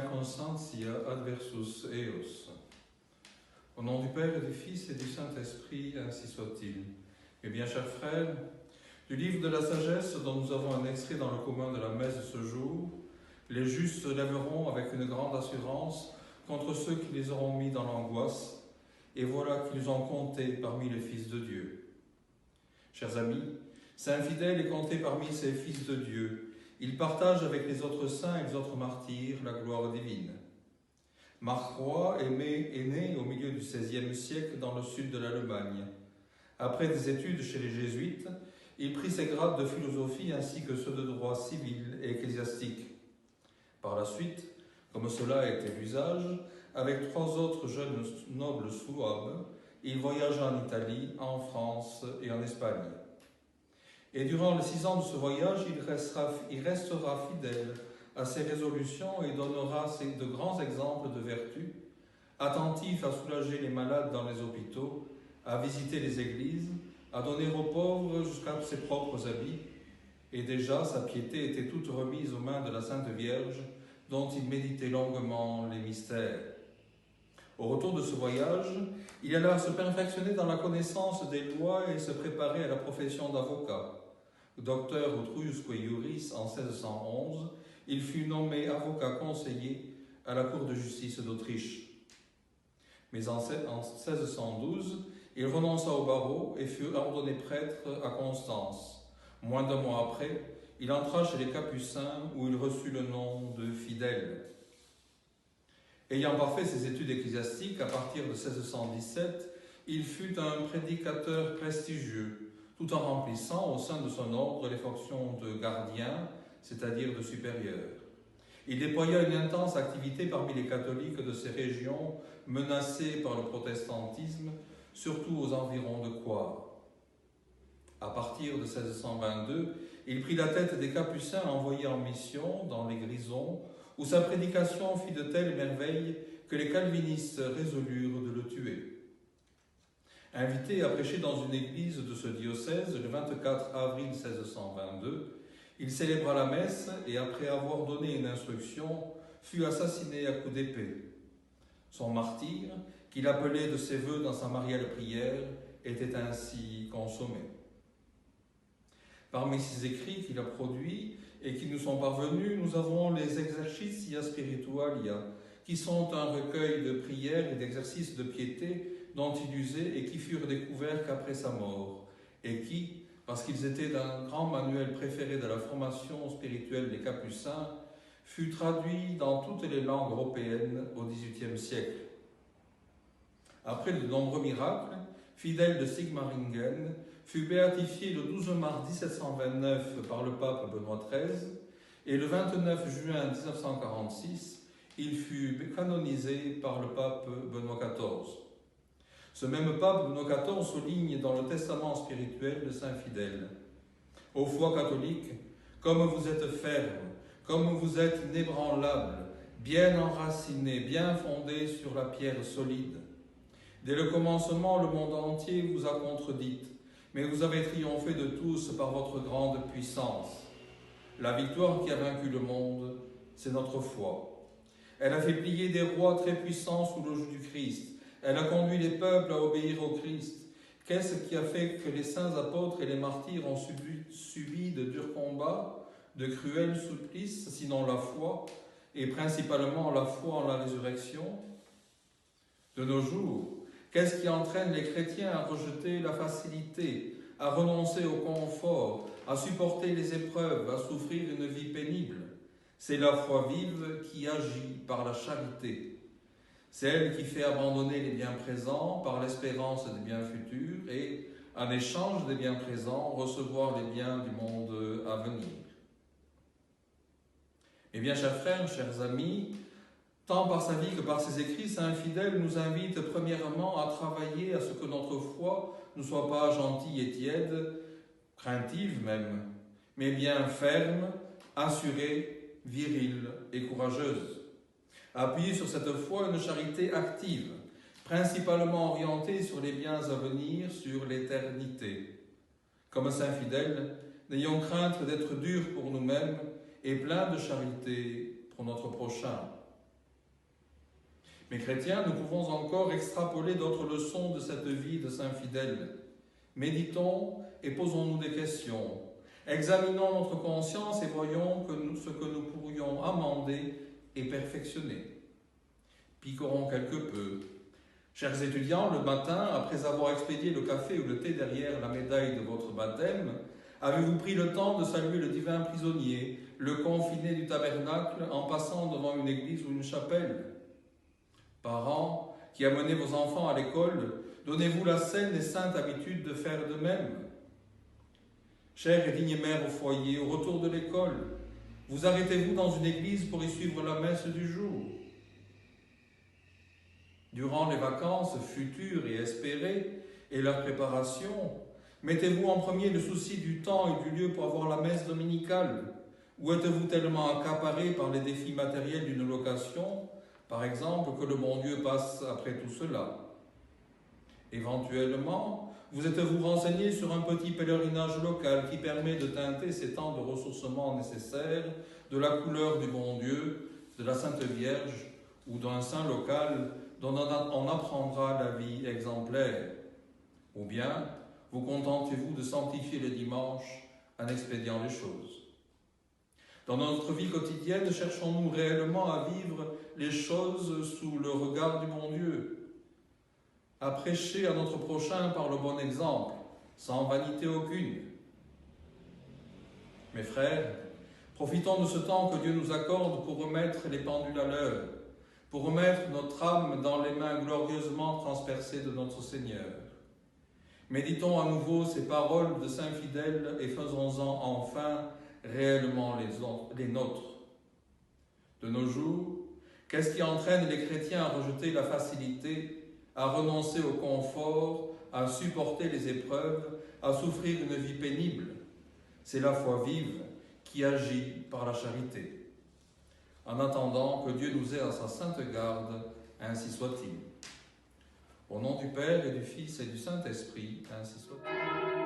constantia adversus eos. Au nom du Père et du Fils et du Saint-Esprit, ainsi soit-il. Mes bien chers frères, du livre de la sagesse dont nous avons un extrait dans le commun de la messe de ce jour, les justes se lèveront avec une grande assurance contre ceux qui les auront mis dans l'angoisse, et voilà qu'ils ont compté parmi les fils de Dieu. Chers amis, saint fidèle est compté parmi ces fils de Dieu. Il partage avec les autres saints et les autres martyrs la gloire divine. Marc Roy est né au milieu du XVIe siècle dans le sud de l'Allemagne. Après des études chez les jésuites, il prit ses grades de philosophie ainsi que ceux de droit civil et ecclésiastique. Par la suite, comme cela était l'usage, avec 3 autres jeunes nobles souabes, il voyagea en Italie, en France et en Espagne. Et durant les 6 ans de ce voyage, il restera fidèle à ses résolutions et donnera de grands exemples de vertu, attentif à soulager les malades dans les hôpitaux, à visiter les églises, à donner aux pauvres jusqu'à ses propres habits. Et déjà, sa piété était toute remise aux mains de la Sainte Vierge, dont il méditait longuement les mystères. Au retour de ce voyage, il alla se perfectionner dans la connaissance des lois et se préparer à la profession d'avocat. Docteur utriusque iuris en 1611, il fut nommé avocat conseiller à la Cour de justice d'Autriche. Mais en 1612, il renonça au barreau et fut ordonné prêtre à Constance. Moins d'1 mois après, il entra chez les Capucins où il reçut le nom de fidèle. Ayant parfait ses études ecclésiastiques, à partir de 1617, il fut un prédicateur prestigieux, tout en remplissant au sein de son ordre les fonctions de gardien, c'est-à-dire de supérieur. Il déploya une intense activité parmi les catholiques de ces régions menacées par le protestantisme, surtout aux environs de Coire. À partir de 1622, il prit la tête des Capucins envoyés en mission dans les Grisons, où sa prédication fit de telles merveilles que les calvinistes résolurent de le tuer. Invité à prêcher dans une église de ce diocèse le 24 avril 1622, il célébra la messe et, après avoir donné une instruction, fut assassiné à coups d'épée. Son martyre, qu'il appelait de ses vœux dans sa mariale prière, était ainsi consommé. Parmi ces écrits qu'il a produits et qui nous sont parvenus, nous avons les Exercitia Spiritualia, qui sont un recueil de prières et d'exercices de piété dont il usait et qui furent découverts qu'après sa mort, et qui, parce qu'ils étaient d'un grand manuel préféré de la formation spirituelle des Capucins, fut traduit dans toutes les langues européennes au XVIIIe siècle. Après de nombreux miracles, Fidèle de Sigmaringen fut béatifié le 12 mars 1729 par le pape Benoît XIII et le 29 juin 1946, il fut canonisé par le pape Benoît XIV. Ce même pape Benoît XIV souligne dans le testament spirituel de Saint Fidèle: « Ô foi catholique, comme vous êtes ferme, comme vous êtes inébranlable, bien enraciné, bien fondé sur la pierre solide. Dès le commencement, le monde entier vous a contredite, mais vous avez triomphé de tous par votre grande puissance. La victoire qui a vaincu le monde, c'est notre foi. Elle a fait plier des rois très puissants sous le joug du Christ. Elle a conduit les peuples à obéir au Christ. Qu'est-ce qui a fait que les saints apôtres et les martyrs ont subi de durs combats, de cruels supplices, sinon la foi, et principalement la foi en la résurrection? De nos jours, qu'est-ce qui entraîne les chrétiens à rejeter la facilité, à renoncer au confort, à supporter les épreuves, à souffrir une vie pénible? C'est la foi vive qui agit par la charité. C'est elle qui fait abandonner les biens présents par l'espérance des biens futurs et, en échange des biens présents, recevoir les biens du monde à venir. Eh bien, chers frères, chers amis, tant par sa vie que par ses écrits, Saint Fidèle nous invite premièrement à travailler à ce que notre foi ne soit pas gentille et tiède, craintive même, mais bien ferme, assurée, virile et courageuse. Appuyer sur cette foi une charité active, principalement orientée sur les biens à venir, sur l'éternité. Comme Saint Fidèle, n'ayons crainte d'être durs pour nous-mêmes et pleins de charité pour notre prochain. Mais chrétiens, nous pouvons encore extrapoler d'autres leçons de cette vie de saint fidèle. Méditons et posons-nous des questions. Examinons notre conscience et voyons ce que nous pourrions amender et perfectionner. Picorons quelque peu. Chers étudiants, le matin, après avoir expédié le café ou le thé derrière la médaille de votre baptême, avez-vous pris le temps de saluer le divin prisonnier, le confiné du tabernacle, en passant devant une église ou une chapelle? Parents qui amenez vos enfants à l'école, donnez-vous la saine et sainte habitude de faire de même. Chère et digne mère au foyer, au retour de l'école, vous arrêtez-vous dans une église pour y suivre la messe du jour? Durant les vacances futures et espérées et leur préparation, mettez-vous en premier le souci du temps et du lieu pour avoir la messe dominicale? Ou êtes-vous tellement accaparé par les défis matériels d'une location, par exemple, que le bon Dieu passe après tout cela? Éventuellement, vous êtes-vous renseigné sur un petit pèlerinage local qui permet de teinter ces temps de ressourcement nécessaires de la couleur du bon Dieu, de la Sainte Vierge ou d'un saint local dont on apprendra la vie exemplaire? Ou bien, vous contentez-vous de sanctifier les dimanches en expédiant les choses? Dans notre vie quotidienne, cherchons-nous réellement à vivre les choses sous le regard du bon Dieu, à prêcher à notre prochain par le bon exemple, sans vanité aucune? Mes frères, profitons de ce temps que Dieu nous accorde pour remettre les pendules à l'heure, pour remettre notre âme dans les mains glorieusement transpercées de notre Seigneur. Méditons à nouveau ces paroles de saint fidèle et faisons-en enfin réellement les nôtres. De nos jours, qu'est-ce qui entraîne les chrétiens à rejeter la facilité, à renoncer au confort, à supporter les épreuves, à souffrir une vie pénible? C'est la foi vive qui agit par la charité. En attendant que Dieu nous ait à sa sainte garde, ainsi soit-il. Au nom du Père et du Fils et du Saint-Esprit, ainsi soit-il.